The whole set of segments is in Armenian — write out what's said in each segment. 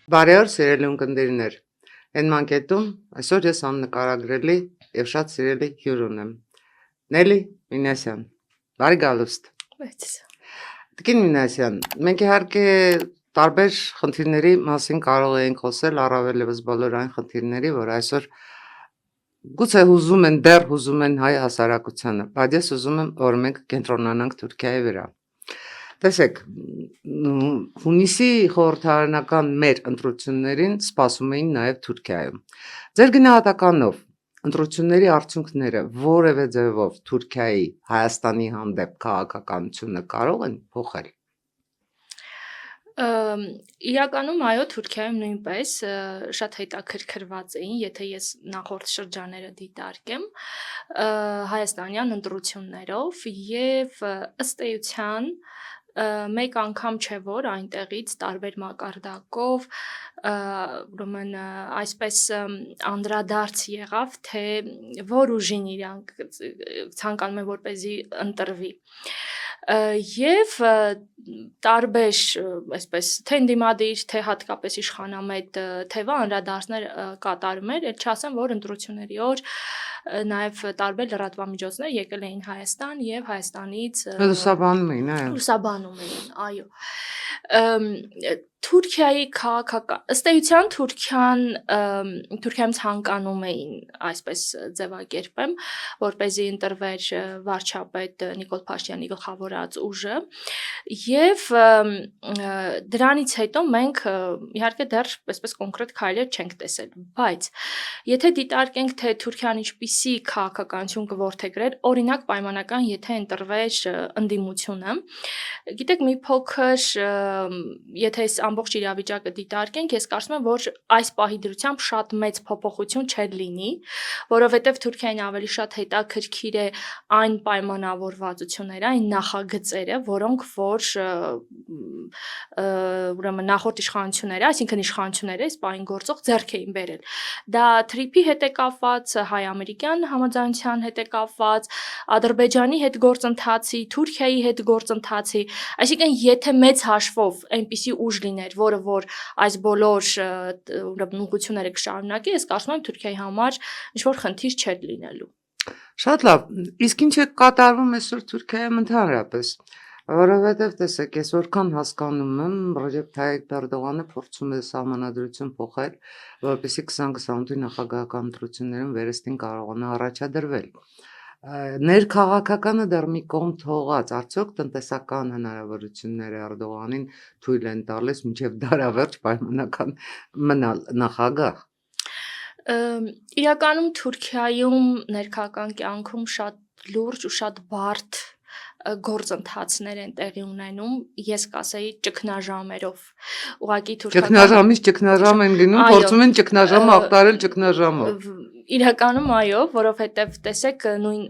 Բարեօր սիրելի ունկնդիրներ, են մանկետում այսօր ես աննկարագրելի և շատ սիրելի հյուր ունեմ, Նելի Մինասյան, բարի գալուստ։ Տիկին Մինասյան, մենք իհարկե տարբեր խնդիրների մասին կարող ենք խոսել, առավել ևս բոլոր այն խնդիրների, որ այսօր գուցե դեռ հուզում են հայ հասարակությանը, բայց ես ուզում եմ, որ մենք կենտրոնանանք Թուրքիայի վրա։ Տեսեք, հունիսի խորհրդարանական մեր ընտրություններին սպասում էին նաև Թուրքիայում։ Ձեր գնահատականով ընտրությունների արդյունքները որևէ ձևով Թուրքիայի Հայաստանի հանդեպ քաղաքականությունը կարող են փոխել։ Իրականում այո, Թուրքիայում նույնպես շատ հետաքրքրված էին, եթե ես նախորդ շրջանները դիտարկեմ, հայաստանյան ընտրություններով եւ ըստ էության մեկ անգամ չէ որ այնտեղից տարբեր մակարդակով ուրեմն այսպես անդրադարձ եղավ, թե որ ուժին իրանք ցանկանում են որպեսզի ընտրվի։ Եվ տարբեր այսպես թե ընդդիմադիր, թե հատկապես իշխանամետ թևը անդրադարձներ կատարում էր, էլ չասեմ, որ ընտրությունների օր նաև տարբեր լրատվամիջոցներ եկել էին Հայաստան եւ Հայաստանից լուսաբանում էին, լուսաբանում էին, այո։ Թուրքիայի քաղաքական ըստ էության Թուրքիայում ցանկանում էին, այսպես ձևակերպեմ, որպեսզի ընտրվեր վարչապետ Նիկոլ Փաշինյանի գլխավորած ուժը, եւ դրանից հետո մենք իհարկե դեռ այսպես կոնկրետ քայլեր չենք տեսել, բայց եթե դիտարկենք, թե Թուրքիան ինչպիսի քաղաքականություն կորդեգրեր, օրինակ պայմանական, եթե ընտրվեր ընդդիմությունը, գիտեք, մի փոքր, եթե այս ամբողջ իրավիճակը դիտարկենք, ես կարծում եմ, որ այս պահի դրությամբ շատ մեծ փոփոխություն չէր լինի, որովհետև Թուրքիային ավելի շատ հետաքրքիր է այն պայմանավորվածությունները, այն նախագծերը, որոնք որ ուրեմն նախորդ իշխանությունները, այսինքն իշխանությունները այս պահին գործող ձեռք էին բերել։ Դա TTIP-ի հետ է կապված, հայ-ամերիկյան համաձայնության հետ է կապված, Ադրբեջանի հետ գործընթացի, Թուրքիայի հետ գործընթացի, այսինքն եթե մեծ հաշվով այնպիսի ուժ լիներ, որը որ այս բոլոր ուղղությունները կշարունակի, ես կարծում եմ Թուրքիայի համար ինչ-որ խնդիր չէր լինելու։ Շատ լավ, իսկ ինչ է կատարվում այսօր Թուրքիայում ընդհանրապես, որովհետև տեսեք, ես որքան հասկանում եմ, Ռեջեփ Թայիփ Էրդողանը փորձում է սահմանադրություն փոխել, որպեսզի 2028-ի նախագահական ընտրություններում վերստին կարողանա առաջադրվել։ Ներքաղաքականը դեռ մի կողմ թողած, արդյոք տնտեսական հնարավորությունները Էրդողանին թույլ են տալիս մինչև դարավերջ պայմանական մնալ նախագահ։ Իրականում Թուրքիայում ներքաղաքական կյանքում շատ լուրջ ու շատ բարդ գործընթացներ են տեղի ունենում, ես կասեի ճգնաժամերով։ Ուղղակի ճգնաժամից ճգնաժամ են գնում, փորձում են ճգնաժամը ախտարել ճգնաժամով։ Իրականում այո, որովհետև տեսեք նույն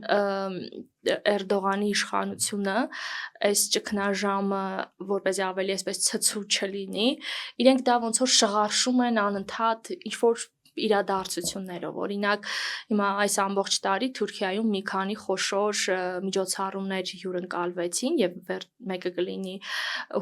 Էրդողանի իշխանությունը այս ճգնաժամը որպեսզի ավելի այսպես ցցու չլինի, իրենք դա ոնց որ շղարշում են անընդհատ ինչ-որ իրադարձություններով, օրինակ հիմա այս ամբողջ տարի Թուրքիայում մի քանի խոշոր միջոցառումներ հյուրընկալվեցին եւ մեկը կլինի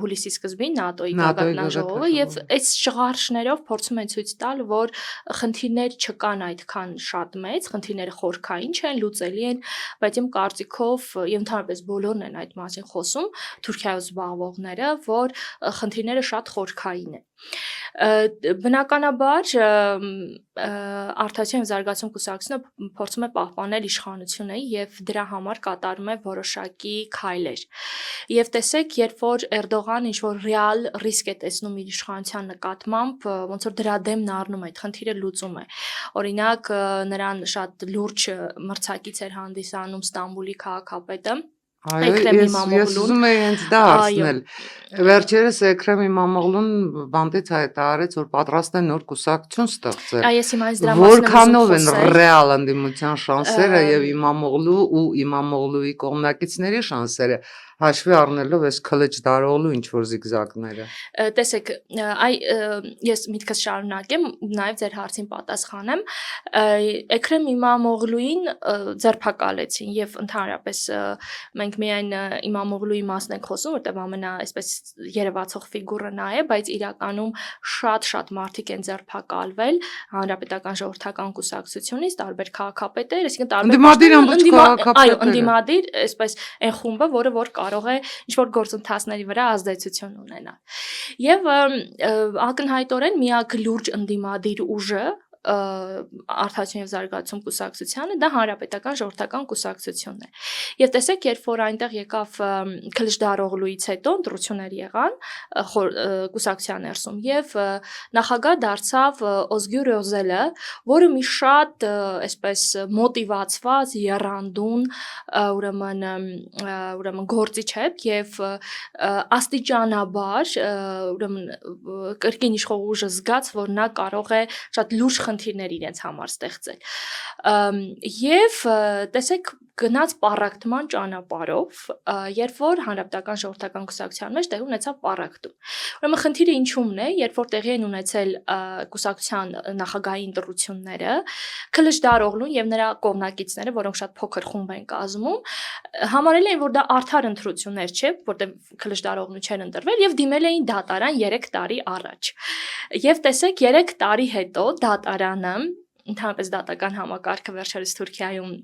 հուլիսի սկզբին ՆԱՏՕ-ի գագաթնաժողովը եւ այս շղարշներով փորձում են ցույց տալ, որ խնդիրներ չկան այդքան շատ մեծ, խնդիրները խորքային չեն, լուծելի են, բայց իմ կարծիքով եւ ընդհանրապես բոլորն են այդ մասին խոսում, Թուրքիայով զբաղվողները, որ խնդիրները շատ խորքային են։ Բնականաբար Արդարության և զարգացում կուսակցությունը փորձում է պահպանել իշխանությունը եւ դրա համար կատարում է որոշակի քայլեր։ Եվ տեսեք, երբ որ Էրդողանը ինչ-որ ռեալ ռիսկ է տեսնում իր իշխանության նկատմամբ, ոնց որ դրա դեմն առնում է, այդ խնդիրը լուծում է։ Օրինակ, նրան շատ լուրջ մրցակից էր հանդիսանում Ստամբուլի քաղաքապետը Այո, ես ուզում եի հենց դա ասնել։ Վերջերս Էքրեմ Իմամօղլուն բանտից հայտարարեց, որ պատրաստ է նոր կուսակցություն ստեղծել։ Այս հիմա այս դրա մասին Որքանով են ռեալ ընդդիմության շանսերը եւ Իմամօղլու ու Իմամօղլուի կողմնակիցների շանսերը։ հաշվի առնելով այս քլիչ դարողլու ինչ որ զիգզակները։ Տեսեք, ես միտքս շարունակեմ, նաև ձեր հարցին պատասխանեմ։ Էքրեմ Իմամօղլուին ձերբակալեցին եւ ընդհանրապես մենք միայն Իմամօղլուի մասն ենք խոսում, որտեղ ամենա այսպես երևացող ֆիգուրը նա է, բայց իրականում շատ մարդիկ են ձերբակալվել հանրապետական ժողովրդական կուսակցությունից, տարբեր քաղաքապետեր, այսինքն տարբեր ընդդիմադիր, այսպես այն խումբը, որ կարող է ինչ-որ գործընթացների վրա ազդեցություն ունենալ։ Եվ ակնհայտորեն միակ լուրջ ընդդիմադիր ուժը Արդարություն եւ զարգացում կուսակցությանը դա հանրապետական ժողովրդական կուսակցությունն է։ Եվ տեսեք, երբ որ այնտեղ եկավ Քլիչդարօղլուից հետո ընտրություններ եղան կուսակցության ներսում եւ նախագահ դարձավ Օզգյուր Օզելը, որը մի շատ այսպես մոտիվացված, եռանդուն, ուրեմն գործիչ է եւ աստիճանաբար ուրեմն կրկին իշխող ուժը զգաց, որ նա կարող է շատ լուրջ խնդիրներ իրենց համար ստեղծել։ Եվ տեսեք գնաց պառակտման ճանապարհով, երբ որ հանրապետական ժողովրդական կուսակցության մեջ տեղի ունեցավ պառակտում։ Ուրեմն խնդիրը ինչումն է, երբ որ տեղի են ունեցել կուսակցության նախագահի ընտրությունները, Քլիչդարօղլուն եւ նրա կողմնակիցները, որոնք շատ փոքր խումբ են կազմում, համարել էին, որ դա արդար ընտրություններ չէ, որտեղ Քլիչդարօղլուն չեն ընտրվել եւ դիմել էին դատարան 3 տարի առաջ։ Եւ տեսեք 3 տարի հետո դատարանը, ընդհանրապես դատական համակարգը վերջերս Թուրքիայում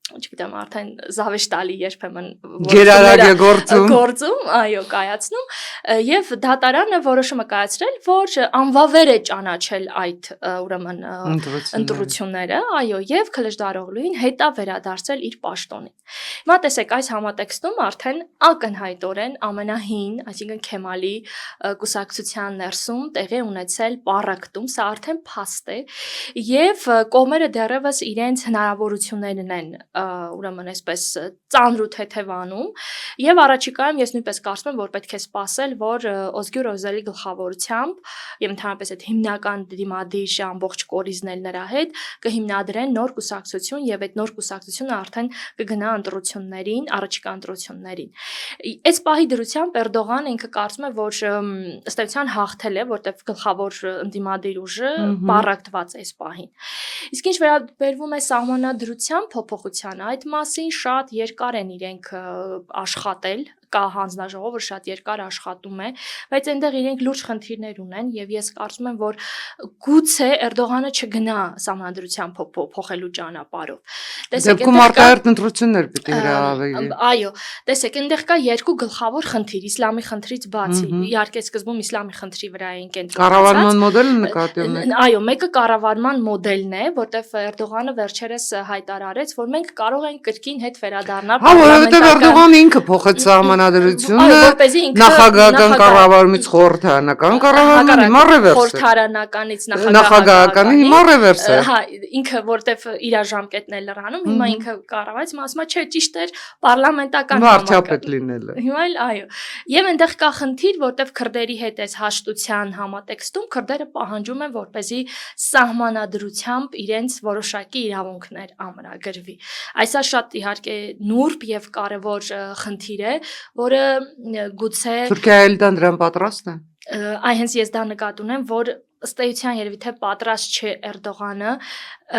չգիտեմ, արդեն զավեշտալի երբեմն գերարագ է գործում, այո, կայացնում, եւ դատարանը որոշումը կայացրել, որ անվավեր է ճանաչել այդ ուրեմն ընտրությունները, այո, եւ Քլիչդարօղլուին հետա վերադարձել իր պաշտոնին։ Հիմա տեսեք, այս համատեքստում արդեն ակնհայտորեն ամենահին, այսինքն Քեմալի կուսակցության ներսում տեղի ունեցել պառակտում, սա արդեն փաստ է, եւ կողմերը դեռևս իրենց հնարավորություններն են ուրեմն այսպես ծանր ու թեթևանում եւ առաջիկայում ես նույնպես կարծում եմ, որ պետք է սպասել, որ Օզգյուր Օզելի գլխավորությամբ եւ ընդհանրապես այդ հիմնական դիմադիր ամբողջ կորիզն նրա հետ կհիմնադրեն նոր կուսակցություն եւ այդ նոր կուսակցությունը արդեն կգնա ընտրություններին, առաջիկա ընտրություններին։ Այս պահի դրությամբ Էրդողանը ինքը կարծում է, որ ըստ էության հաղթել է, որտեղ գլխավոր ընդդիմադիր ուժը պառակտված է այս պահին։ Իսկ ինչ վերաբերվում է սահմանադրության փոփոխության, այդ մասին շատ երկար են իրենք աշխատել, կա հանձնաժողով, որ շատ երկար աշխատում է, բայց այնտեղ իրենք լուրջ խնդիրներ ունեն եւ ես կարծում եմ, որ գուցե Էրդողանը չգնա սահմանադրության փոխելու ճանապարհով։ Դեպքում արտահերթ ընտրություններ պիտի հրավիրի։ Այո, տեսեք, այնտեղ կա երկու գլխավոր խնդիր, իսլամի խնդրից բացի։ Իհարկե սկզբում իսլամի խնդրի վրա են կենտրոնացած։ Կառավարման մոդելը նկատի ունեք։ Այո, մեկը կառավարման մոդելն է, որտեղ Էրդողանը վերջերս հայտարարեց, որ մենք կարող ենք կրկին հետ վերադառնալ պարլամենտական։ Էրդողանը ինքը փոխեց սահմանադրությունը նախագահական կառավարումից խորհրդարանական կառավարման, հիմա ռևերս է։ Խորհրդարանականից նախագահականի, հիմա ռևերս է։ Հա, ինքը որտեվ իր ժամկետն է լրանում, հիմա ինքը կառավարեց, ասում է, չէ, ճիշտ էր պարլամենտական վարչապետ լինելը։ Հիմա էլ այո։ Եվ այնտեղ կա խնդիր, որտեվ քրդերի հետ այս հաշտության համատեքստում քրդերը պահանջում են, որպեսզի սահմանադրությամբ իրենց որոշակի իրավունքներ ամրագրվի։ Այսա շատ իհարկե նուրբ եւ կարեւոր խնդիր է, որը գուցե Թուրքիայել դրան պատրաստ է։ Այ հենց ես դա նկատի ունեմ, որ ըստ էության երևի թե պատրաստ չէ Էրդողանը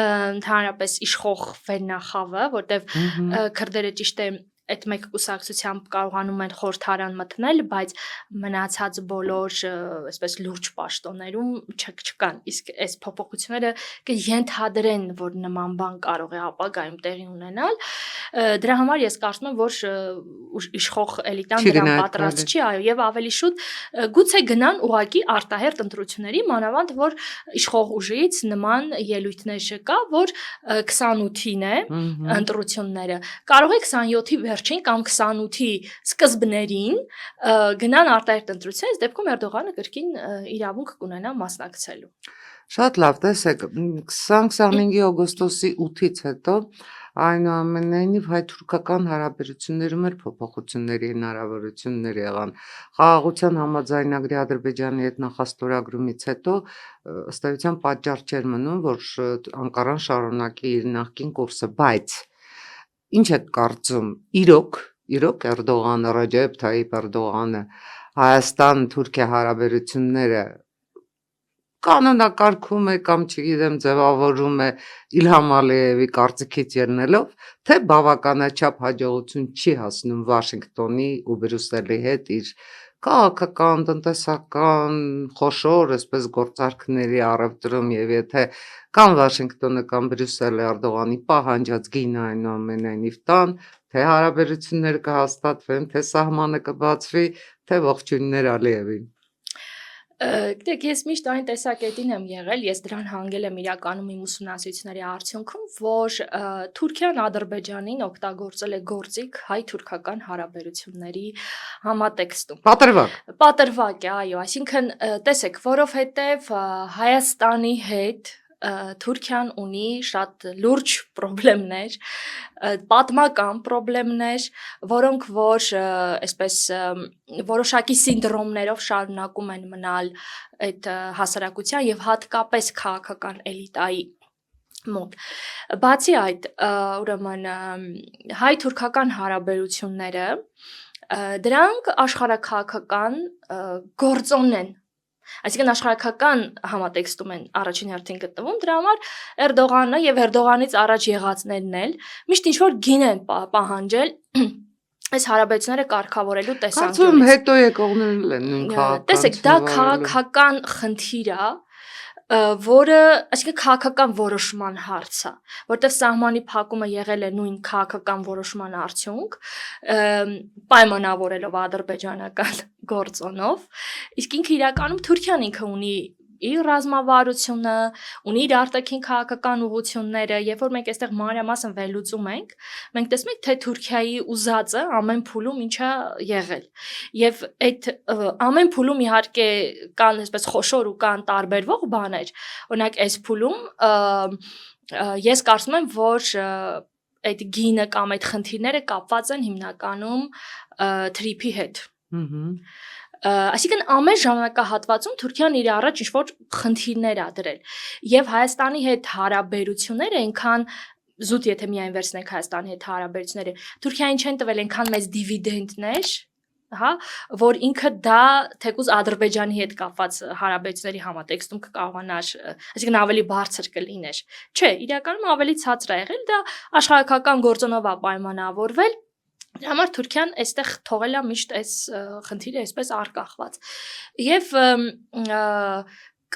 ընդհանրապես իշխող վերնախավը, որտեվ քրդերը ճիշտ է այդ մեկ կուսակցությամբ կարողանում են խորհրդարան մտնել, բայց մնացած բոլոր այսպես լուրջ պաշտոններում չկան։ Իսկ այս փոփոխությունները կենթադրեն, որ նման բան կարող է ապագայում տեղի ունենալ։ Դրա համար ես կարծում եմ, որ իշխող էլիտան դրան պատրաստ չի, այո, եւ ավելի շուտ գուցե գնան ուղակի արտահերթ ընտրությունների, մանավանդ որ իշխող ուժից նման ելույթներ կա, որ 28-ին է ընտրությունները։ Կարող է 27-ի վերջին կամ 28-ի սկզբներին գնան արտահերթ ընտրության, այս դեպքում Էրդողանը կրկին իրավունք կունենա մասնակցելու։ Շատ լավ, տեսեք, 20-25 օգոստոսի 8-ից հետո այնուամենայնիվ հայ-թուրքական հարաբերություններում էր փոփոխությունների հնարավորություններ եղան։ Խաղաղության համաձայնագրի Ադրբեջանի հետ նախաստորագրումից հետո ըստ էության պատճառ չէր մնում, որ Անկարան շարունակի իր նախկին կուրսը, բայց ինչ եք կարծում, իրոք իրոք Էրդողանը, Ռաջեփ Թայիփ Էրդողանը Հայաստան-Թուրքիա հարաբերությունները կանոնակարգում է կամ չգիտեմ ձևավորում է Իլհամ Ալիևի կարծիքից ելնելով, թե բավականաչափ հաջողություն չի հասնում Վաշինգտոնի ու Բրյուսելի հետ իր քաղաքական, տնտեսական, խոշոր, այսպես գործարքների առևտրում եւ եթե կամ Վաշինգտոնը կամ Բրյուսելը Էրդողանի պահանջած գինը այնուամենայնիվ տան, թե հարաբերություններ կհաստատվեն, թե սահմանը կբացվի, թե ողջույններ Ալիևին։ Գիտեք, ես միշտ այն տեսակետին եմ եղել, ես դրան հանգել եմ իրականում իմ ուսումնասիրությունների արդյունքում, որ Թուրքիան Ադրբեջանին օգտագործել է գործիք հայ-թուրքական հարաբերությունների համատեքստում։ Պատրվակ է, այո, այսինքն տեսեք, որովհետև Հայաստանի հետ Թուրքիան ունի շատ լուրջ խնդիրներ, պատմական խնդիրներ, որոնք որ այսպես որոշակի սինդրոմներով շարունակում են մնալ այդ հասարակության եւ հատկապես քաղաքական էլիտայի մոտ։ Բացի այդ, ուրեմն հայ-թուրքական հարաբերությունները դրանք աշխարհաքաղաքական գործոն են։ Այսինքն աշխարհակական համատեքստում են առաջին հերթին գտնվում, դրա համար Էրդողանը եւ Էրդողանից առաջ եղածներն էլ միշտ ինչ-որ գին են պահանջել այս հարաբերությունները կարգավորելու տեսանկյունից։ Կարծում եմ հետո եկողներն են նույն քաղաքական։ Տեսեք, դա քաղաքական խնդիր է, որը, այսինքն քաղաքական որոշման հարց է, որտեղ սահմանի փակումը եղել է նույն քաղաքական որոշման արդյունք, պայմանավորելով ադրբեջանական գործոնով, իսկ ինքը իրականում Թուրքիան ինքը ունի իր ռազմավարությունը, ունի իր արտաքին քաղաքական ուղղությունները, երբ որ մենք այստեղ մանրամասն վերլուծում ենք, մենք տեսնում ենք, թե Թուրքիայի ուզածը ամեն փուլում ինչա եղել։ Եվ այդ ամեն փուլում իհարկե կան այսպես խոշոր ու կան տարբերվող բաներ։ Օրինակ, այս փուլում ես կարծում եմ, որ այդ գինը կամ այդ խնդիրները կապված են հիմնականում թրիփի հետ։ Այսինքն ամեն ժամանակահատվածում Թուրքիան իր առաջ ինչ-որ խնդիրներ ա դրել եւ Հայաստանի հետ հարաբերությունները այնքան զուտ եթե միայն վերցնենք Հայաստանի հետ հարաբերությունները Թուրքիային չեն տվել այնքան մեծ դիվիդենդներ, հա, որ ինքը դա թեկուզ Ադրբեջանի հետ կապված հարաբերությունների համատեքստում կկարողանար, այսինքն ավելի բարձր կլիներ։ Չէ, իրականում ավելի ցածր ա եղել, դա աշխարհակական գործոնով ա պայմանավորվել։ Դրա համար Թուրքիան այստեղ թողել է միշտ այս խնդիրը այսպես արկախված։ Եվ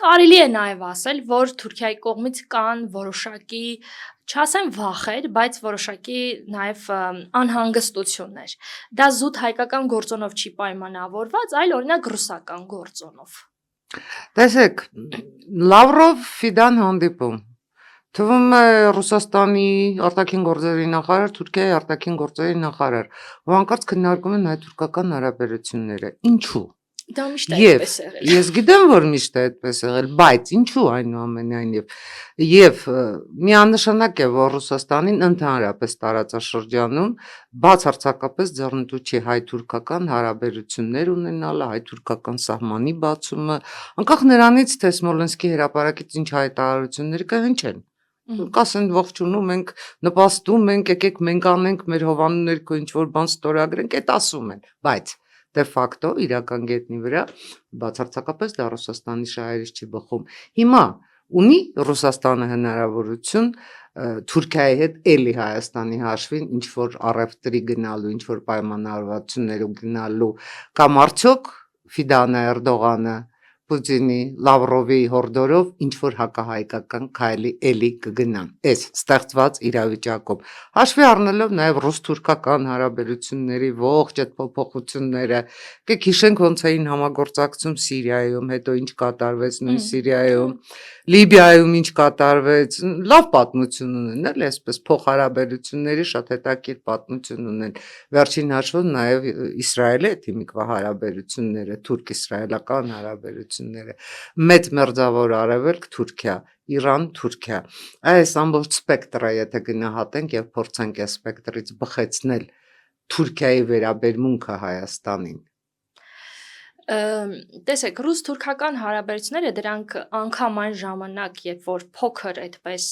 կարելի է նաև ասել, որ Թուրքիայի կողմից կան որոշակի, չասեմ վախեր, բայց որոշակի նաև անհանգստություններ։ Դա զուտ հայկական գործոնով չի պայմանավորված, այլ օրինակ ռուսական գործոնով։ Տեսեք, Լավրով-Ֆիդան հանդիպում թվում է Ռուսաստանի արտաքին գործերի նախարար, Թուրքիայի արտաքին գործերի նախարար, ու հանկարծ քննարկում են հայ-թուրքական հարաբերությունները։ Ինչու՞։ Դա միշտ այդպես է եղել։ Ես գիտեմ, որ միշտ է այդպես եղել, բայց ինչու այնուամենայնիվ։ Եվ միանշանակ է, որ Ռուսաստանին ընդհանրապես տարածաշրջանում բացարձակապես ձեռնտու չի հայ-թուրքական հարաբերություններ ունենալը, հայ-թուրքական սահմանի բացումը, անկախ նրանից, թե Սմոլենսկի հրապարակից ինչ հայտարարություններ կհնչեն։ Կասեն ողջունում ենք, նպաստում ենք, եկեք մենք անենք մեր հովանու ներքո ինչ-որ բան ստորագրենք, այդ ասում են, բայց դե ֆակտո իրական գետնի վրա բացարձակապես դա Ռուսաստանի շահերից չի բխում։ Հիմա ունի Ռուսաստանը հնարավորություն Թուրքիայի հետ էլի Հայաստանի հաշվին ինչ-որ առևտրի գնալու, ինչ-որ պայմանավորվածություններով գնալու կամ արդյոք Ֆիդանը, Էրդողանը, Պուտինի, Լավրովի հորդորով ինչ-որ հակահայկական քայլի էլի կգնան այս ստեղծված իրավիճակում։ Հաշվի առնելով նաև ռուս-թուրքական հարաբերությունների ողջ այդ փոփոխությունները, եկեք հիշենք ոնց էին համագործակցում Սիրիայում, հետո ինչ կատարվեց նույն Սիրիայում, Լիբիայում ինչ կատարվեց, լավ պատմություն ունեն, էլի այսպես փոխհարաբերությունների շատ հետաքրքիր պատմություն ունեն։ Վերջին հաշվով նաև Իսրայելի հետ հիմիկվա հարաբերությունները, թուրք-իսրայելական հարաբերությունները, մեծ մերձավոր արևելք Թուրքիա, Իրան, Թուրքիա։ Այս ամբողջ սպեկտրը եթե գնահատենք եւ փորձենք այս սպեկտրից բխեցնել Թուրքիայի վերաբերմունքը Հայաստանին։ Տեսեք, ռուս-թուրքական հարաբերությունները դրանք անգամ այն ժամանակ, երբ որ փոքր այդպես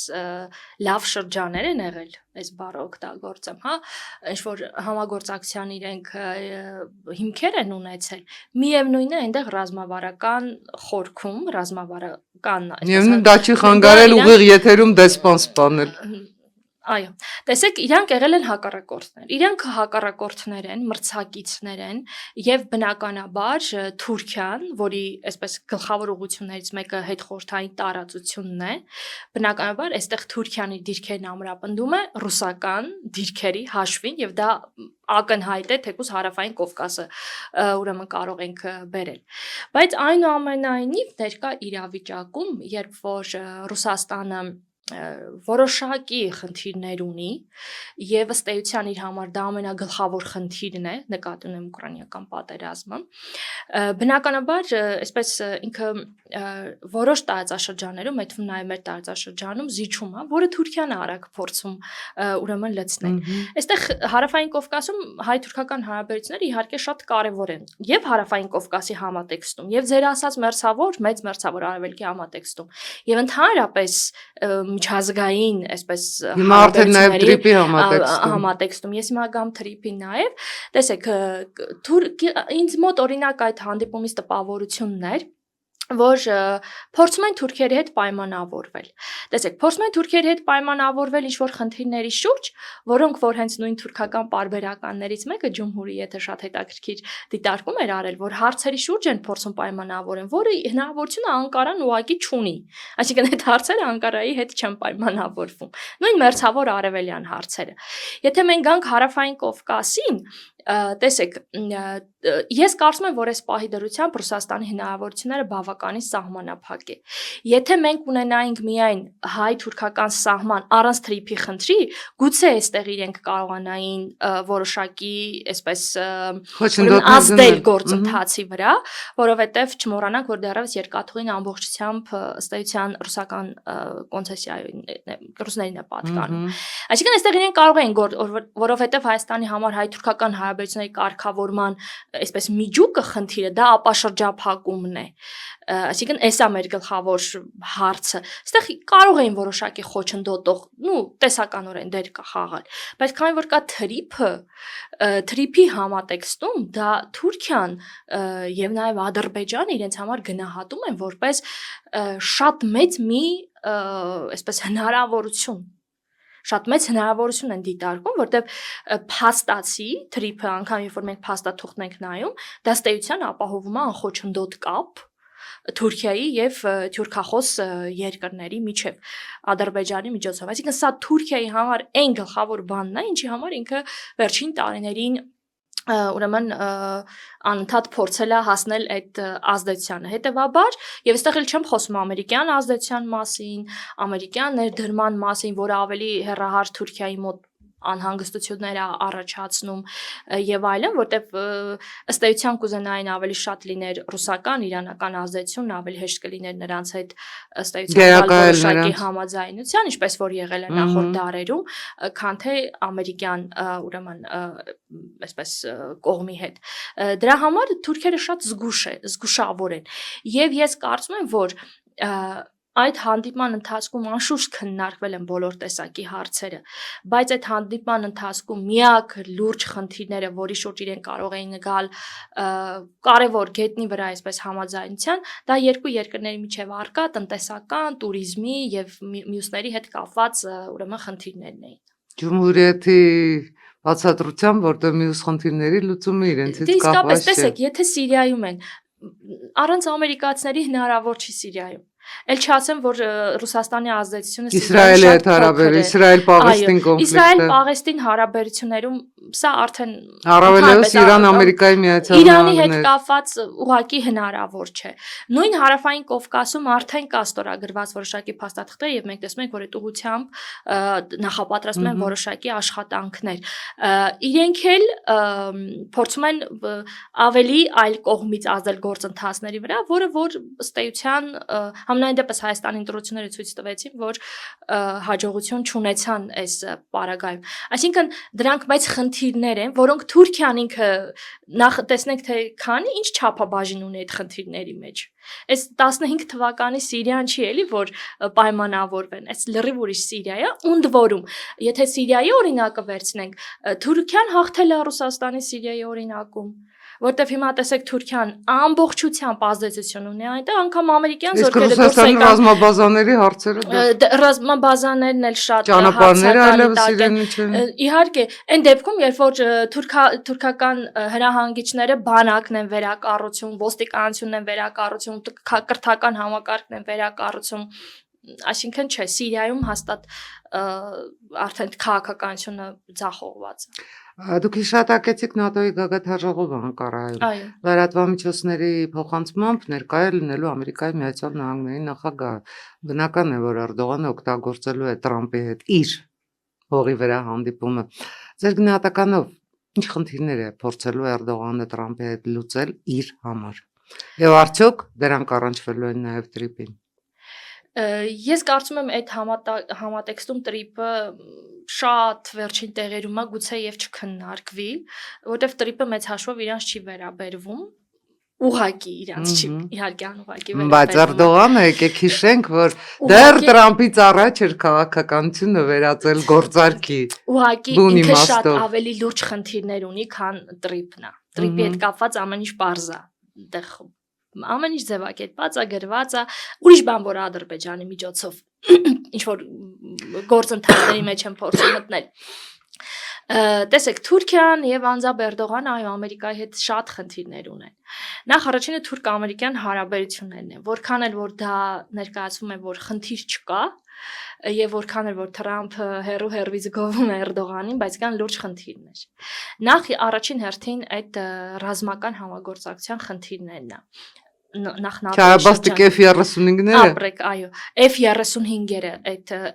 լավ շրջաներ են եղել, այս բառը օգտագործեմ, հա, ինչ որ համագործակցության իրենք հիմքեր են ունեցել, միևնույնն է այնտեղ ռազմավարական խորքում, ռազմավարական Միևնույն դա չի խանգարել ուղիղ եթերում դեսպան սպանել։ Այո, տեսեք, իրանք եղել են հակառակորդներ։ Իրանք հակառակորդներ են, մրցակիցներ են եւ բնականաբար Թուրքիան, որի այսպես գլխավոր ուղղություններից մեկը հետխորհրդային տարածությունն է, բնականաբար այստեղ Թուրքիան իր դիրքերն ամրապնդում է ռուսական դիրքերի հաշվին եւ դա ակնհայտ է թեկուզ հարավային Կովկասը ուրեմն կարող ենք բերել։ Բայց այնուամենայնիվ ներկա իրավիճակում, երբ որ Ռուսաստանը որոշակի խնդիրներ ունի եւ ըստ էության իր համար դա ամենագլխավոր խնդիրն է, նկատի ունեմ ուկրաինական պատերազմը, բնականաբար այսպես ինքը որոշ տարածաշրջաներում, այդ թվում նաեւ մեր տարածաշրջանում զիջում է, որը Թուրքիան արագ փորձում ուրեմն լցնել։ Այստեղ հարավային Կովկասում հայ-թուրքական հարաբերությունները իհարկե շատ կարեւոր են եւ հարավային Կովկասի համատեքստում եւ ձեր ասած մերձավոր, մեծ մերձավոր արևելքի համատեքստում եւ ընդհանրապես միջազգային այսպես հիմա արդեն նաև տրիպի համատեքստում ես հիմա գամ տրիպի նաև տեսեք ինձ մոտ օրինակ այդ հանդիպումից տպավորությունն էր որ փորձում են թուրքերի հետ պայմանավորվել։ Տեսեք, փորձում են թուրքերի հետ պայմանավորվել ինչ-որ խնդիրների շուրջ, որոնք որ հենց նույն թուրքական պարբերականներից մեկը ջումհուրի եթե շատ հետաքրքիր դիտարկում էր արել, որ հարցերի շուրջ են փորձում պայմանավորեն, որը հնարավորությունը Անկարան ուղղակի չունի։ Այսինքն այդ հարցերը Անկարայի հետ չեն պայմանավորվում։ Նույն մերձավոր արևելյան հարցերը։ Եթե մենք գանք հարավային Կովկասին, տեսեք, ես կարծում եմ, որ այս պահի դրությամբ Ռուսաստանի հնարավորությունները բավականին սահմանափակ է։ Եթե մենք ունենայինք միայն հայ-թուրքական սահման առանց թրիփի խնդրի, գուցե այստեղ իրենք կարողանային որոշակի, այսպես ազդել գործընթացի վրա, որովհետև չմոռանանք, որ դեռևս երկաթուղին ամբողջությամբ ըստ էության ռուսական կոնցեսիային ռուսներին է պատկանում։ Այսինքն այստեղ իրենք կարող էին, որովհետև Հայաստանի համար հայ-թուրքական հարաբերությունների կարգավորման այսպես միջուկը խնդիրը դա ապաշրջափակումն է։ Այսինքն էսա մեր գլխավոր հարցը։ Այստեղ կարող էին որոշակի խոչընդոտող, տեսականորեն դեր խաղալ, բայց քանի որ կա թրիփի համատեքստում, դա Թուրքիան եւ նաեւ Ադրբեջանը իրենց համար գնահատում են որպես շատ մեծ մի այսպես հնարավորություն շատ մեծ հնարավորություն են դիտարկում, որտեղ փաստացի թրիփը անգամ երբ որ մենք փաստաթուղթն ենք նայում, դա ըստ էության ապահովում է անխոչնդոտ կապ Թուրքիայի եւ թուրքախոս երկրների միջև Ադրբեջանի միջոցով։ Այսինքն սա Թուրքիայի համար այն գլխավոր բանն է, ինչի համար ինքը վերջին տարիներին ուրեմն անընդհատ փորձել է հասնել այդ ազդեցությանը։ Հետևաբար, եւ այստեղ էլ չեմ խոսում ամերիկյան ազդեցության մասին, ամերիկյան ներդրման մասին, որը ավելի հեռահար Թուրքիայի մոտ անհանգստություններ է առաջացնում եւ այլն, որտեվ ըստ էության կուզենային ավելի շատ լիներ ռուսական, իրանական ազդեցությունն ավելի հեշտ կլիներ նրանց հետ ըստ էության որոշակի համաձայնության, ինչպես որ եղել է նախորդ դարերում, քան թե ամերիկյան ուրեմն այսպես կողմի հետ։ Դրա համար թուրքերը շատ զգուշավոր են եւ ես կարծում եմ, որ այդ հանդիպման ընթացքում անշուշտ քննարկվել են բոլոր տեսակի հարցերը, բայց այդ հանդիպման ընթացքում միակ լուրջ խնդիրները, որի շուրջ իրենք կարող էին գալ կարևոր գետնի վրա այսպես համաձայնության, դա երկու երկրների միջև առկա տնտեսական, туриզմի եւ մյուսների հետ կապված ուրեմն խնդիրներն էին։ Ջումհուրիեթի բացատրությամբ, որտեղ մյուս խնդիրների լուծումը իրենցից կապված չէ։ Իսկապես տեսեք, եթե Սիրիայում են, առանց ամերիկացիների հնարավոր չի Սիրիայում։ Էլ չասեմ, որ Ռուսաստանի ազդեցությունը Իսրայելի հետ Իսրայել-Պաղեստին կոնֆլիկտը։ Իսրայել-Պաղեստին հարաբերություններում սա արդեն առավելևս Իրան-Ամերիկայի Միացյալ Իրանի հետ կապված ուղղակի հնարավոր չէ։ Նույն հարավային Կովկասում արդեն կա ստորագրված որոշակի փաստաթղթեր եւ մենք տեսնում ենք, որ այդ ուղղությամբ նախապատրաստում են որոշակի աշխատանքներ։ Իրենք էլ փորձում են ավելի այլ կողմից ազդել գործընթացների վրա, որը որ ըստ էության Ամենայն դեպս Հայաստանի ընտրությունները ցույց տվեցին, որ հաջողություն չունեցան այս պարագայում։ Այսինքն դրանք բայց խնդիրներ են, որոնք Թուրքիան ինքը նախ տեսնենք թե քանի ինչ չափաբաժին ունի այդ խնդիրների մեջ։ Այս 15 թվականի Սիրիան չի էլի, որ պայմանավորվեն, այս լրիվ ուրիշ Սիրիա է, ընդ որում, եթե Սիրիայի օրինակը վերցնենք, Թուրքիան հաղթել է Ռուսաստանի Սիրիայի օրինակում, որտեվ հիմա տեսեք Թուրքիան ամբողջությամբ ազդեցություն ունի այնտեղ, անգամ ամերիկյան զորքերը դուրս եկան ռազմաբազաների հարցերը ռազմաբազաներն էլ շատ ճանապարհները այլևս իրենի չեն։ Իհարկե, այն դեպքում, երբ որ թուրքական հրահանգիչները բանակն են վերակառուցում, ոստիկանությունն են վերակառուցում, կրթական համակարգն են վերակառուցում, այսինքն չէ, Սիրիայում հաստատ արդեն քաղաքականությունը ձախողված է։ Դուք հիշատակեցիք ՆԱՏՕ-ի գագաթնաժողովը Անկարայում։ Այո։ Լրատվամիջոցների փոխանցմամբ ներկայ է լինելու Ամերիկայի Միացյալ Նահանգների նախագահը։ Բնական է, որ Էրդողանը օգտագործելու է Տրամպի հետ իր հողի վրա հանդիպումը։ Ձեր գնահատականով ինչ խնդիրներ է փորձելու Էրդողանը Տրամպի հետ լուծել իր համար։ Եվ արդյոք դրանք առնչվելու են նաև տրիպին։ Ես կարծում եմ այդ համատեքստում տրիպը շատ վերջին տեղերում է, գուցե եւ չքննարկվի, որտեվ տրիպը մեծ հաշվով իրանց չի վերաբերվում, ուղղակի իրանց չի, իհարկե անուղղակի վերաբերվում։ Բայց Էրդողանը եկեք հիշենք, որ դեռ Տրամպից առաջ էր քաղաքականությունը վերածել գործարքի։ Ուղղակի ինքը շատ ավելի լուրջ խնդիրներ ունի, քան տրիպն է։ Տրիպի հետ կապված ամեն ինչ պարզ է, այդտեղ ամեն ինչ ձևակերպված է, գրված է, ուրիշ բան որ Ադրբեջանի միջոցով ինչ որ գործընթացների մեջ են փորձում մտնել։ Տեսեք, Թուրքիան եւ անձամբ Էրդողանը այո Ամերիկայի հետ շատ խնդիրներ ունեն։ Նախ առաջինը թուրք-ամերիկյան հարաբերություններն են, որքան էլ որ դա ներկայացվում է, որ խնդիր չկա, եւ որքան էլ որ Թրամփը հերվից գովում է Էրդողանին, բայց կան լուրջ խնդիրներ։ Նախ առաջին հերթին այդ ռազմական համագործակցության խնդիրներն է։ Նախ Չարաբաստիկ F-35-ները ապրեք, այո, F-35-երը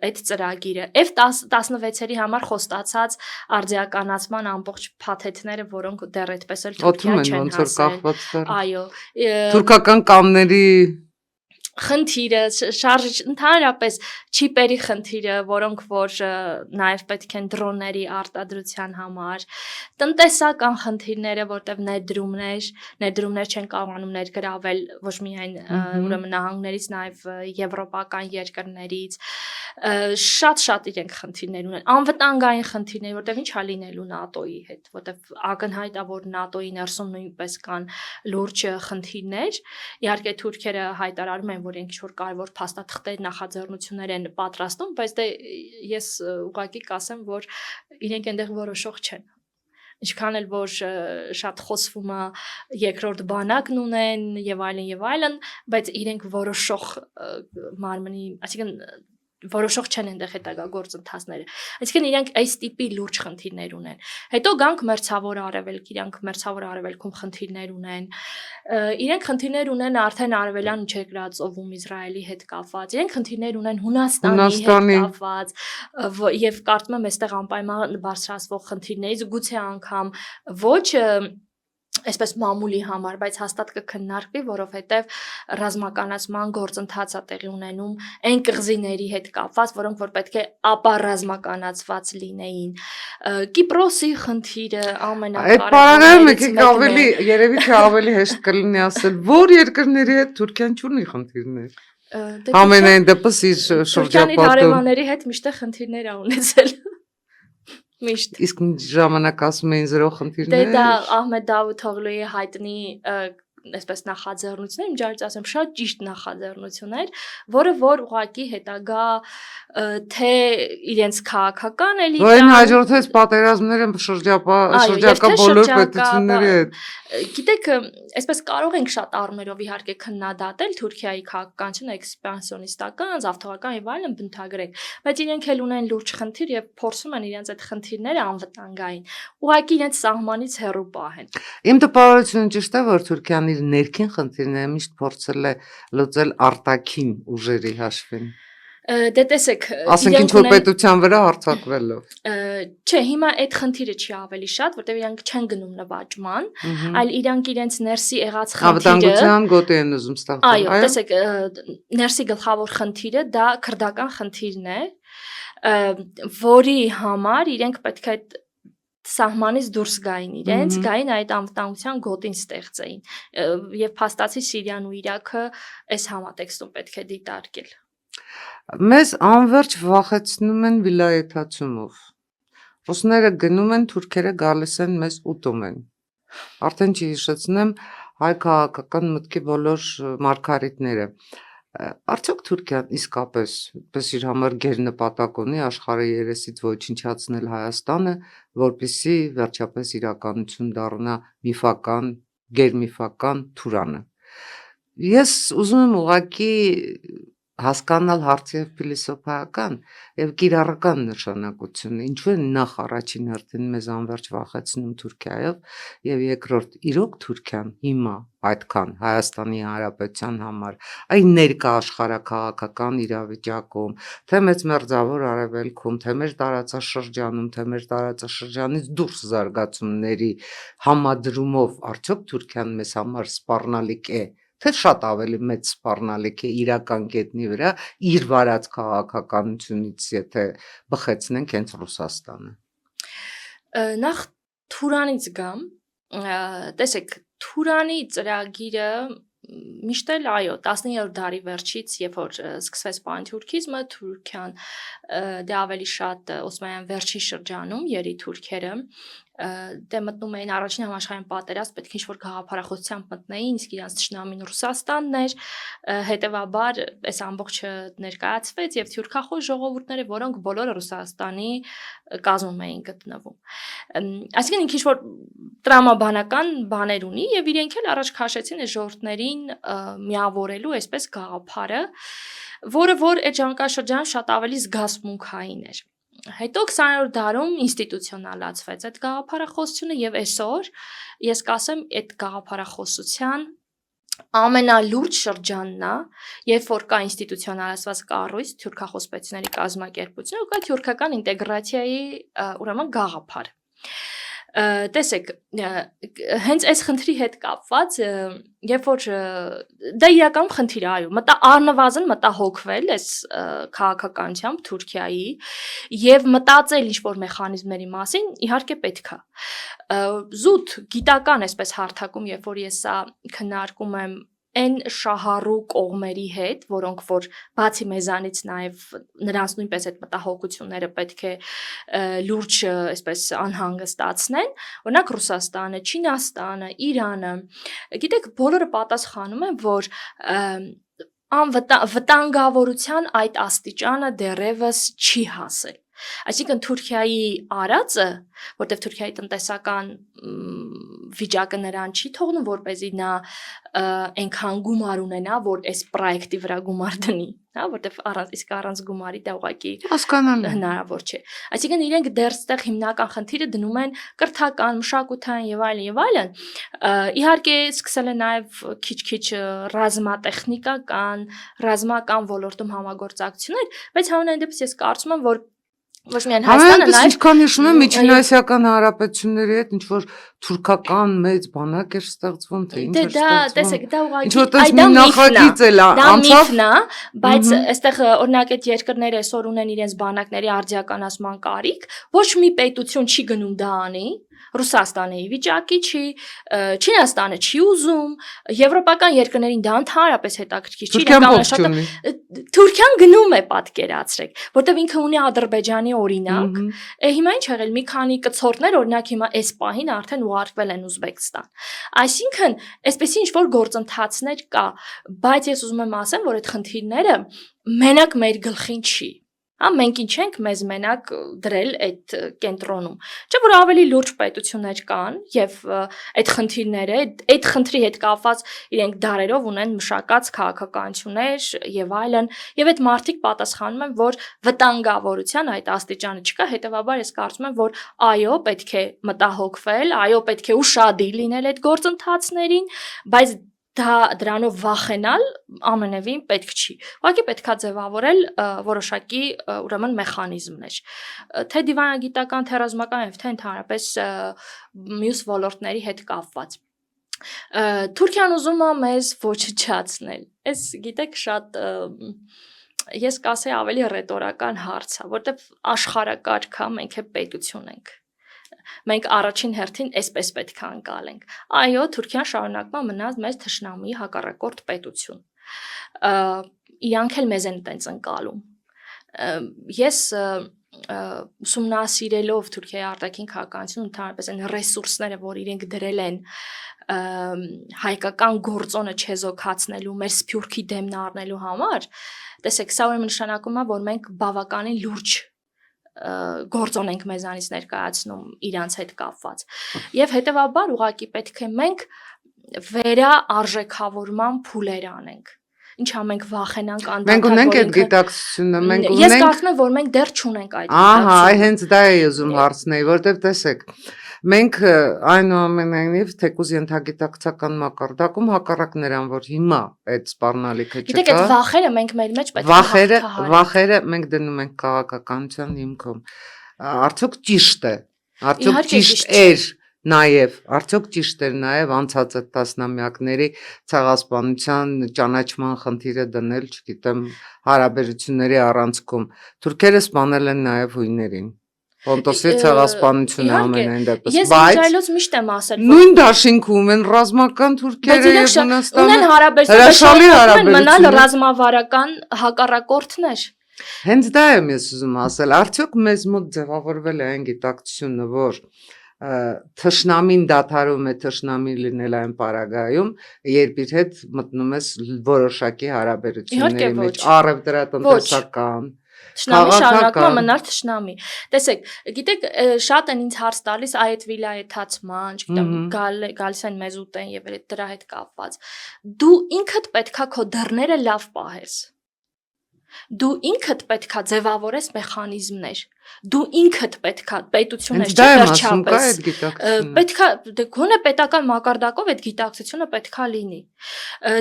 այդ ծրագիրը, F-16-երի համար խոստացած արձիականացման ամբողջ փաթեթները, որոնք դեռ այդպես էլ Թուրքիա չեն հասել։ Այո, թուրքական կանների խնդիրը, ընդհանրապես չիպերի խնդիրը, որոնք որ նաև պետք են դրոնների արտադրության համար, տնտեսական խնդիրները, որտեղ ներդրումներ չեն կարողանում ներգրավել ոչ միայն ուրեմն նահանգներից, նաև եվրոպական երկրներից, շատ իրենք խնդիրներ ունեն, անվտանգային խնդիրներ, որտեղ ինչ է լինելու ՆԱՏՕ-ի հետ, որտեղ ակնհայտ է, որ ՆԱՏՕ-ի ներսում նույնպես կան լուրջ խնդիրներ, իհարկե թուրքերը հայտարարում են, որ ինչ որ կարևոր փաստաթղթեր նախաձեռնություններ են պատրաստում, բայց դե ես ուղղակի կասեմ, որ իրենք այնտեղ որոշող չեն։ Ինչքան էլ որ շատ խոսվում է երկրորդ բանակն ունեն եւ այլն, բայց իրենք որոշող մարմնի, այսինքն որոշող չեն այնտեղ հետագա գործընթացները։ Այսինքն իրենք այս տիպի լուրջ խնդիրներ ունեն։ Հետո գանք Մերձավոր Արևելք, իրենք Մերձավոր Արևելքում խնդիրներ ունեն։ Իրենք խնդիրներ ունեն արդեն Արևելյան Միջերկրածովում Իսրայելի հետ կապված։ Իրենք խնդիրներ ունեն Հունաստանի հետ կապված եւ կարծում եմ այստեղ անպայման բարձրացվող խնդիրներից գուցե անգամ ոչ այսպես մամուլի համար, բայց հաստատ կքննարկվի, որովհետև ռազմականացման գործընթաց է տեղի ունենում այն կղզիների հետ կապված, որոնք որ պետք է ապառազմականացված լինեին։ Կիպրոսի խնդիրը ամենակարևորը։ Այդ ավելի երևի թե ավելի հեշտ կլինի ասել, որ երկրների հետ Թուրքիան չունի խնդիրներ։ Ամենայն դեպս իր շրջապատում Թուրքիանի հարևանների հետ միշտ խնդիրներ ա ունեցել։ Միշտ։ Իսկ ժամանակ ասում էին զրո խնդիրներ։ Դե դա Ահմեդ Դավութօղլուի հայտնի այսպես նախաձեռնություններ, իմ ջարից ասեմ, շատ ճիշտ նախաձեռնություններ, որը որ ուղղակի հետագա թե իրենց քաղաքական էլիտան, որին հաջորդեց պատերազմները շրջակա բոլոր պետությունների հետ։ Գիտեք, այսպես կարող ենք շատ առումներով իհարկե քննադատել Թուրքիայի քաղաքականությունը էքսպանսիոնիստական, զավթողական եւ այլն բնութագրել, բայց իրենք էլ ունեն լուրջ խնդիր եւ փորձում են իրենց այդ խնդիրները անվտանգային, ուղղակի իրենց սահմանից հեռու պահեն։ Իմ տպավորությունը ճիշտ է, որ Թուրքիան իր ներքին խնդիրները միշտ փորձել է լուծել արտաքին ուժերի հաշվին։ Դե տեսեք, ասենք ինչ որ պետության վրա հարձակվելով։ Չէ, հիմա այդ խնդիրը չի ավելի շատ, որտեղ իրանք չեն գնում նվաճման, այլ իրանք իրենց ներսի եղած խնդիրը Անվտանգության գոտի են ուզում ստեղծել։ Այո, տեսեք, ներսի գլխավոր խնդիրը դա քրդական խնդիրն է, որի համար իրենք պետք է սահմանից դուրս գային այդ անվտանգության գոտին ստեղծեին, եւ փաստացի Սիրիան ու Իրաքը այս համատեքստում պետք է դիտարկել։ Մեզ անverջ վախեցնում են վիլայեթացումով։ Ռուսները գնում են, թուրքերը գալիս են, մեզ ուտում են։ Արդեն չի հիշեցնեմ հայ քաղաքական մտքի բոլոր մարգարիտները։ Արդյոք Թուրքիան իսկապես պես իր համար գերնպատակ ունի աշխարհի երեսից ոչնչացնել Հայաստանը, որպեսզի վերջապես իրականություն դառնա միֆական, գերմիֆական Թուրանը։ Ես ուզում եմ ուղղակի հասկանալ հարցի եւ փիլիսոփայական եւ կիրառական նշանակությունը, ինչու է նախ առաջին հերթին մեզ անverջ վախեցնում Թուրքիայով եւ երկրորդ իրոք Թուրքիան հիմա այդքան Հայաստանի Հանրապետության համար այն ներկա աշխարհակաղակական իրավիճակում, թե մեծ մերձավոր արևելքում, թե մեր տարածաշրջանում, թե մեր տարածաշրջանից դուրս զարգացումների համադրումով արդյոք Թուրքիան մեզ համար սպառնալիք է, թե շատ ավելի մեծ սպառնալիք է իրական կետնի վրա իր վարած քաղաքականությունից, եթե բխեցնենք հենց Ռուսաստանը։ Նախ Թուրանից գամ, տեսեք, Թուրանի ծրագիրը միշտ էլ այո 19-րդ դարի վերջից երբ որ սկսվեց պանթյուրքիզմը Թուրքիան դե ավելի շատ Օսմանյան վերջին շրջանում երի թուրքերը դե մտնում էին առաջին համաշխարհային պատերազմ պետք է ինչ-որ գաղափարախոսությամբ մտնեին իսկ իրանց ճշնամին Ռուսաստանն էր հետևաբար այս ամբողջը ներկայացվեց եւ թյուրքախոս ժողովուրդները որոնք բոլորը Ռուսաստանի կազմում էին գտնվում այսինքն ինքը ինչ-որ տրամաբանական բաներ ունի եւ իրենք էլ առաջ քաշեցին այս ժողովուրդներին միավորելու այսպես գաղափարը որը որ այդ ժամանակաշրջանում շատ ավելի զգացմունքային էր Հետո 20-րդ դարում ինստիտուցիոնալացվեց այդ գաղափարախոսությունը եւ այսօր ես կասեմ այդ գաղափարախոսության ամենալուրջ շրջանն է, երբ որ կա ինստիտուցիոնալացված կառույց թյուրքախոս պետությունների կազմակերպությունը ու կա թյուրքական ինտեգրացիայի ուրեմն գաղափար Տեսեք, հենց այս խնդրի հետ կապված, երբ որ դա իրական խնդիր է, այո, առնվազն մտահոգվել այս քաղաքականությամբ Թուրքիայի եւ մտածել ինչ-որ մեխանիզմների մասին, իհարկե պետք է։ Զուտ գիտական այսպես հարթակում, երբ որ ես սա քննարկում եմ այն շահառու կողմերի հետ, որոնք որ բացի մեզանից նաև նրանց նույնպես այդ մտահոգությունները պետք է լուրջ այսպես անհանգստացնեն, օրինակ Ռուսաստանը, Չինաստանը, Իրանը, գիտեք, բոլորը պատասխանում են, որ վտանգավորության այդ աստիճանը դեռևս չի հասել։ Այսինքն Թուրքիայի արածը, որտեղ Թուրքիայի տնտեսական վիճակը նրան չի թողնում, որպեսզի նա այնքան գումար ունենա, որ այս պրոյեկտի վրա գումար դնի, հա, որտեղ առանց գումարի դա ուղղակի հնարավոր չէ։ Այսինքն իրենք դեռ ստեղ հիմնական խնդիրը դնում են կրթական, մշակութային եւ այլն։ Իհարկե սկսել է նաեւ քիչ-քիչ ռազմական ոլորտում համագործակցություններ, բայց համենայն դեպս ես կարծում եմ, որ ոչ միայն Հայաստանը նաև ինչքան հիշում եմ միջինասիական հանրապետությունների հետ ինչ որ թուրքական մեծ բանակ էր ստեղծվում թե ինչ էր ստեղծվում տեսեք դա ուղղակի այդ դա նախագիծ էլ անցավ բայց այստեղ օրինակ այդ երկրները այսօր ունեն իրենց բանակների արձիականացման կարիք ոչ մի պետություն չի գնում դա անի Ռուսաստանի վիճակի չի, Չինաստանը չի ուզում, եվրոպական երկրներին դա ընդհանրապես հետաքրքիր չի, Թուրքիան գնում է պատկերացրեք, որտեղ ինքը ունի Ադրբեջանի օրինակ, հիմա ինչ եղել, մի քանի կցորդներ օրինակ հիմա այս պահին արդեն ուղարկվել են Ուզբեկստան։ Այսինքն, այսպեսի ինչ-որ գործընթացներ կա, բայց ես ուզում եմ ասեմ, որ այդ խնդիրները մենակ մեր գլխին չի։ Հա մենք ինչ ենք մեզ մենակ դրել այդ կենտրոնում չէ որ ավելի լուրջ պետություններ կան եւ այդ խնդիրները այդ խնդրի հետ կապված իրենք դարերով ունեն մշակած քաղաքականություններ եւ այլն եւ այդ մարդիկ պատասխանում են որ վտանգավորության այդ աստիճանը չկա հետեւաբար ես կարծում եմ որ այո պետք է մտահոգվել այո պետք է ուշադիր լինել այդ գործընթացներին բայց դրանով վախենալ ամենևին պետք չի։ Ուղղակի պետքա ձևավորել որոշակի ուրեմն մեխանիզմներ, թե դիվանագիտական, թե ռազմական եւ թե ընդհանրապես մյուս ոլորտների հետ կապված։ Թուրքիան ուզում է մեզ ոչնչացնել։ Այս գիտեք շատ ես կասեի ավելի ռետորական հարց է, որտեղ աշխարհակարգա մենք է պետություն ենք։ Մենք առաջին հերթին այսպես պետք է անցալենք։ Այո, Թուրքիան շարունակում է մնալ մեզ թշնամի հակառակորդ պետություն։ Իրանք էլ մեզ են տենց անցալում։ Ես ուսումնասիրելով Թուրքիայի արտաքին քաղաքականությունը, ընդհանրապես այն ռեսուրսները, որ իրենք դրել են հայկական գործոնը չեզոքացնելու, մեր սփյուռքի դեմն առնելու համար, տեսեք, սա ուրեմն նշանակում է, որ մենք բավականին լուրջ գործոն ենք մեզանից ներկայացնում իրանց հետ կապված։ Եվ հետևաբար ուղղակի պետք է մենք վերաարժեքավորման փուլեր անենք։ Ինչա մենք վախենանք անդադար։ Մենք ունենք այդ գիտակցությունը, մենք ունենք։ Ես կարծում եմ, որ մենք դեռ չունենք այդ գիտակցությունը։ Ահա, հենց դա է ուզում հարցնել, որտեղ տեսեք, մենք այնուամենայնիվ թեկուզ ենթագիտակցական մակարդակում հակառակ նրան, որ հիմա այդ սպառնալիքը չկա։ Գիտեք, այդ վախերը մենք մեր մեջ պետք է հաղթահարենք։ Վախերը մենք դնում ենք քաղաքականության հիմքում։ Արդյոք ճիշտ է։ Արդյոք ճիշտ էր Արդյոք ճիշտ էր նաև անցած տասնամյակների ցեղասպանության ճանաչման խնդիրը դնել, չգիտեմ, հարաբերությունների առանցքում։ Թուրքերը սպանել են նաև հույներին։ Պոնտոսի ցեղասպանությունը ամենայն դեպս, բայց ես միշտ եմ ասել, նույն դաշինքում են ռազմական թուրքերը եւ Հունաստանը հրաշալի հարաբերություններ մնալ ռազմավարական հակառակորդներ։ Հենց դա եմ ես ուզում ասել, արդյոք մեզ մոտ ձևավորվել է այն գիտակցությունը, որ թշնամին դադարում է թշնամի լինել այն պարագայում, երբ իր հետ մտնում ես որոշակի հարաբերությունների մեջ, առևտրատնտեսական, Թշնամի շարունակում է մնալ թշնամի։ Տեսեք, գիտեք, շատ են ինձ հարց տալիս այդ վիլայեթացման, չգիտեմ, գալիս են մեզ ուտեն եւ դրա հետ կապված։ Դու ինքդ պետքա քո դռները լավ պահես։ Դու ինքդ պետքա ձևավորես մեխանիզմներ։ Դու ինքդ պետքա պետություններ չվերջապես։ Պետքա գոնե պետական մակարդակով այդ գիտակցությունը պետքա լինի։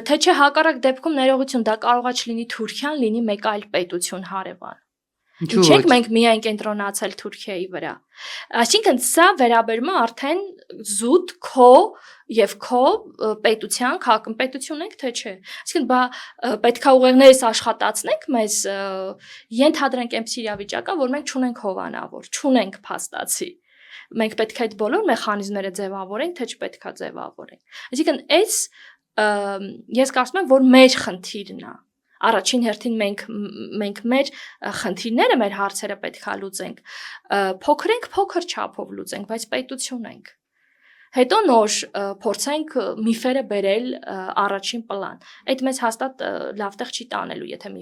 Թե չէ հակառակ դեպքում ներողություն, դա կարողա չլինի Թուրքիան, լինի մեկ այլ պետություն հարևան։ Չենք մենք միայն կենտրոնացել Թուրքիայի վրա։ Այսինքն սա վերաբերում է արդեն զուտ քո եւ քո պետության, քաղաքում պետություն ենք, թե չէ։ Այսինքն պետքա ուղեղներս աշխատացնենք մեզ, ենթադրենք այնպես իրավիճակա, որ մենք չունենք հովանավոր, չունենք փաստացի։ Մենք պետք է այդ բոլոր մեխանիզմները ձևավորենք, թե չպետքա ձևավորենք։ Այսինքն ես կարծում եմ, որ մեր խնդիրն է։ Առաջին հերթին մենք մեր խնդիրները, մեր հարցերը պետքա լուծենք, փոքր չափով լուծենք, բայց պետություն ենք։ Հետո նոր փորձենք միֆերը բերել առաջին պլան։ Այդ մեզ հաստատ լավ տեղ չի տանելու, եթե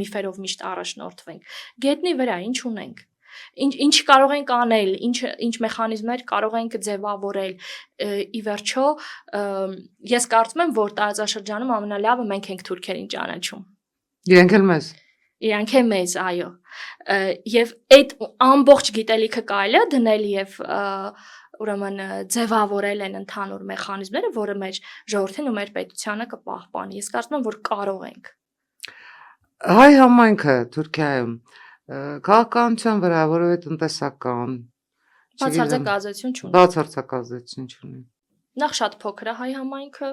միֆերով միշտ առաջնորդվենք։ Գետնի վրա ինչ ունենք։ Ինչ կարող ենք անել, ինչ մեխանիզմներ կարող ենք ձևավորել։ Ի վերջո, ես կարծում եմ, որ տարածաշրջանում ամենալավը մենք ենք թուրքերին ճանաչում։ Իրենք էլ մեզ։ Իրանք է մեզ, այո։ Եվ այդ ամբողջ գիտելիքը կարելի է դնել եւ ուրեմն ձևավորել են ընդհանուր մեխանիզմները, որը մեր ժողովրդին ու մեր պետությանը կպահպանի։ Ես կարծում եմ, որ կարող ենք։ Հայ համայնքը Թուրքիայում քաղաքականության վրա, որովհետեւ տնտեսական բացարձակ ազդեցություն չունի։ Բացարձակ ազդեցություն չունի։ Նախ շատ փոքր է հայ համայնքը,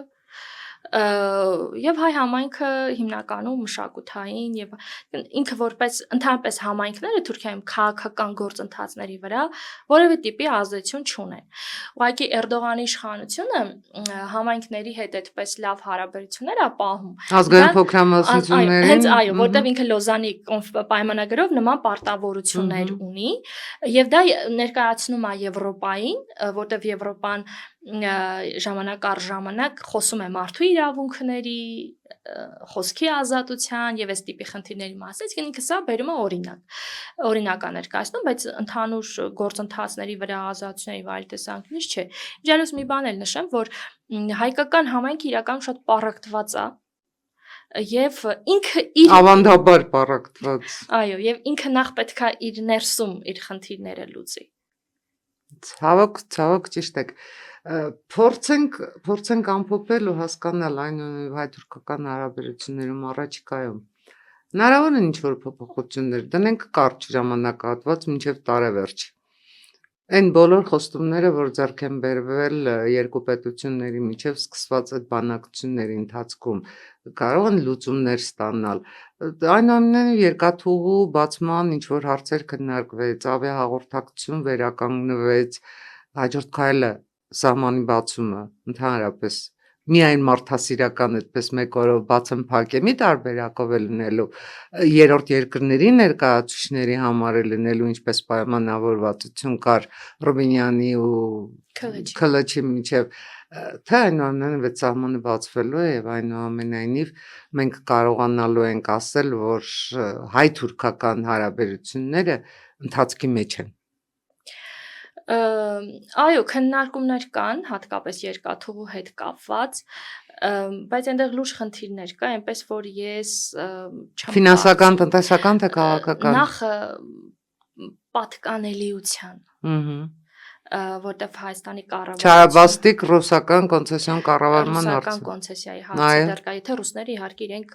եւ հայ համայնքը հիմնականում մշակութային եւ ինքը որպես ընդհանրապես համայնքները Թուրքիայում քաղաքական գործընթացների վրա որևէ տիպի ազդեցություն չունեն։ Ուղղակի Էրդողանի իշխանությունը համայնքների հետ այդպես լավ հարաբերություններ է պահում։ Ազգային փոքրամասնություններին։ Հենց այո, որտեղ ինքը Լոզանի պայմանագրով նման պարտավորություններ ունի եւ դա ներկայացնում է Եվրոպային, որտեղ Եվրոպան ժամանակ առ ժամանակ խոսում է մարդու իրավունքների, խոսքի ազատության եւ այս տիպի խնդիրների մասին, իսկ ինքը սա բերում է օրինական ներկայացնում, բայց ընդհանուր գործընթացների վրա ազատությունների վայր տեսանկյունից չէ։ Ջալոս մի բան էլ նշեմ, որ հայկական համայնքը իրականում շատ պառակտված է եւ ինքը իր ավանդաբար պառակտված։ Այո, եւ ինքը նախ պետքա իր ներսում իր խնդիրները լուծի։ Ցավոք ճիշտ եք։ Փորձենք ամփոփել ու հասկանալ այնուամենայնիվ հայ-թուրքական հարաբերություններում առաջիկայում հնարավոր են ինչ-որ փոփոխություններ դնենք կարճ ժամանակահատված մինչև տարեվերջ։ Այն բոլոր խոստումները, որ ձեռք են բերվել երկու պետությունների միջև սկսված այդ բանակցությունների ընթացքում, կարող են լուծումներ ստանալ։ Այնուամենայնիվ երկաթուղու բացման ինչ-որ հարցեր քննարկվեց, ավիահաղորդակցություն վերականգնվեց, հաջորդ քայլը սահմանի բացումը, ընդհանրապես միայն մարդասիրական այդպես մեկ օրով բացեմ փակեմի տարբերակով է լինելու, երրորդ երկրների ներկայացուցիչների համար է լինելու, ինչպես պայմանավորվածություն կար Ռուբինյանի ու Քլչի միջև, թե այնուամենայնիվ այդ սահմանը բացվելու է եւ այնուամենայնիվ մենք կարողանալու ենք ասել, որ հայ-թուրքական հարաբերությունները ընթացքի մեջ են։ Այո, քննարկումներ կան, հատկապես երկաթուղու հետ կապված, բայց այնտեղ լուրջ խնդիրներ կա, այնպես որ ես չեմ ֆինանսական, տնտեսական թե քաղաքական։ Նախ պատկանելիության։ Որտեվ Հայաստանի կառավարությունը Չարաբաստիկ ռուսական կոնցեսիոն կառավարման ռուսական կոնցեսիայի հարցը դեռ կա, եթե ռուսները իհարկե իրենք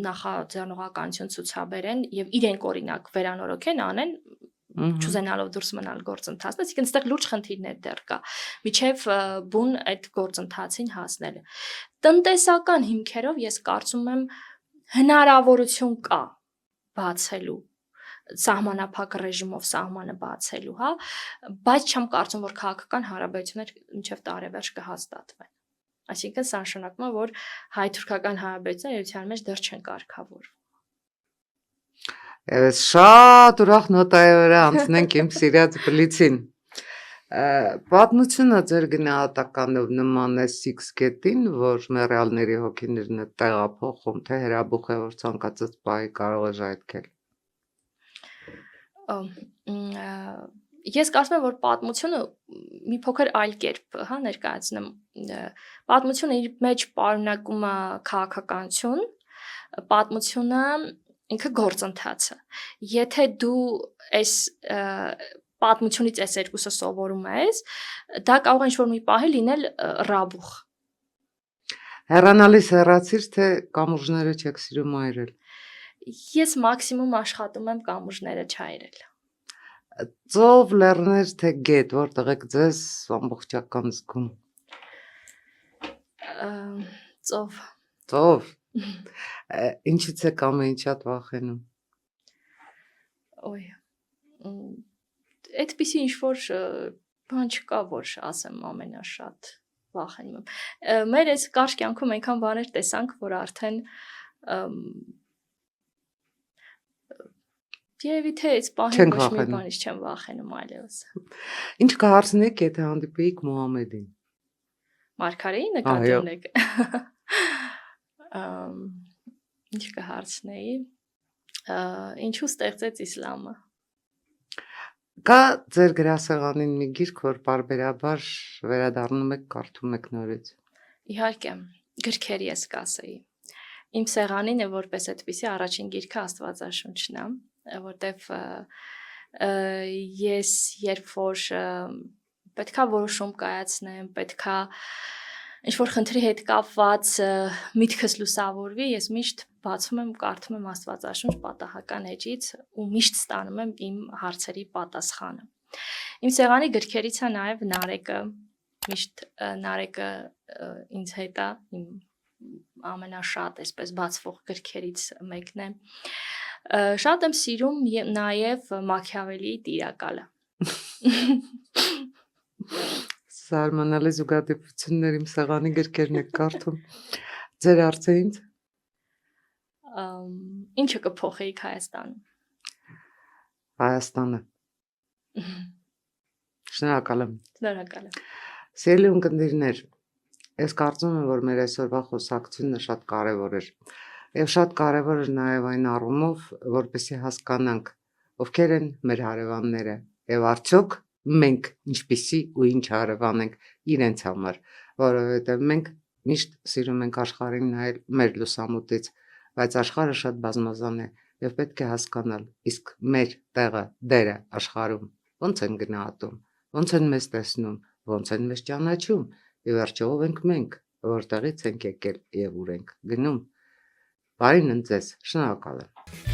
նախաձեռնողականություն ցուցաբերեն եւ իրենք օրինակ վերանորոգեն անեն չուզենալով դուրս մնալ գործընթացից, այսինքն այստեղ լուրջ խնդիրներ դեռ կա, միջև բուն այդ գործընթացին հասնելը։ Տնտեսական հիմքերով ես կարծում եմ հնարավորություն կա բացելու սահմանափակ ռեժիմով սահմանը բացելու, հա, բայց չեմ կարծում, որ քաղաքական հարաբերություններ մինչև տարեվերջ կհաստատվեն։ Այսինքն սա նշանակում է, որ հայ-թուրքական հարաբերությունները իրության մեջ դեռ չեն կարգավորվում։ Ես շատ ուրախ նոտայի վրա անցնենք իմ սիրած բլիցին։ Պատմությունը ձեր գնահատականով նման է Six Gate-ին, որ մեռյալների հոգիներն է տեղափոխում, թե հրաբուխ է, որ ցանկացած բայի կարող է ժայթքել։ Ես կարծում եմ, որ պատմությունը մի փոքր այլ կերպ, հա, ներկայացնեմ։ Պատմությունը իր մեջ պարունակում է քաղաքականություն, պատմությունը ինքը գործընթաց է։ Եթե դու այս պատմությունից այս երկուսը սովորում ես, դա կարող է ինչ-որ մի պահի լինել ռաբուխ։ Հեռանալիս հեռացիր, թե կամուրջները չեք սիրում այրել։ Ես մաքսիմում աշխատում եմ կամուրջները չայրել։ Ծով լեռներ թե գետ, որտեղ եք ձեզ ամբողջական զգում։ Ծով։ Ծով։ Ինչից եք ամենից շատ վախենում։ Ոյ։ Այդպիսի ինչ-որ բան չկա, որ ասեմ ամենաշատ վախենում եմ։ Մեր այս կարճ կյանքում այնքան բաներ տեսանք, որ արդեն Եվ թե այս պահին ոչ մի բանից չեմ վախենում այլևս։ Ինչ կհարցնեք, եթե հանդիպեիք Մուհամեդին։ Մարգարեի նկատում եք։ Ինչ կհարցնեի։ Ինչու ստեղծեց իսլամը։ Կա ձեր գրասեղանին մի գիրք, որ պարբերաբար վերադառնում եք, կարդում եք նորից։ Իհարկե, գրքեր ես կասեի։ Իմ սեղանինը որպես այդպիսի առաջին գիրքը Աստվածաշունչն է, որտեվ ես երբ որ պետքա որոշում կայացնեմ, պետքա ինչ-որ խնդրի հետ կապված միտքս լուսավորվի, ես միշտ բացում եմ, կարդում եմ Աստվածաշունչ պատահական էջից ու միշտ ստանում եմ իմ հարցերի պատասխանը։ Իմ սեղանի գրքերից է նաև Նարեկը, միշտ Նարեկը ինձ հետ է, իմ ամենաշատ այսպես բացվող գրքերից մեկն է։ Շատ եմ սիրում նաև Մաքիավելիի Տիրակալը։ Զարմանալի զուգադիպություններ իմ սեղանի գրքերն եք կարդում։ Ձեր հարցը ինձ։ Ինչը կփոխեիք Հայաստանում։ Հայաստանը։ Շնորհակալ եմ։ Շնորհակալ եմ։ Սիրելի ունկնդիրներ, ես կարծում եմ, որ մեր այսօրվա խոսակցությունը շատ կարևոր էր։ Եվ շատ կարևոր էր նաև այն առումով, որպեսզի հասկանանք, ովքեր են մեր հարևանները եւ արդյոք մենք ինչպիսի ու ինչ հարևան ենք իրենց համար, որովհետեւ մենք միշտ սիրում ենք աշխարհին նայել մեր լուսամուտից, բայց աշխարհը շատ բազմազան է եւ պետք է հասկանալ, իսկ մեր տեղը, դերը աշխարհում ոնց են գնահատում, ոնց են մեզ տեսնում, ոնց են մեզ ճանաչում, ի վերջո ով ենք մենք, որտեղից ենք եկել եւ ուր ենք գնում։ Բարին ընդ ձեզ, շնորհակալ եմ։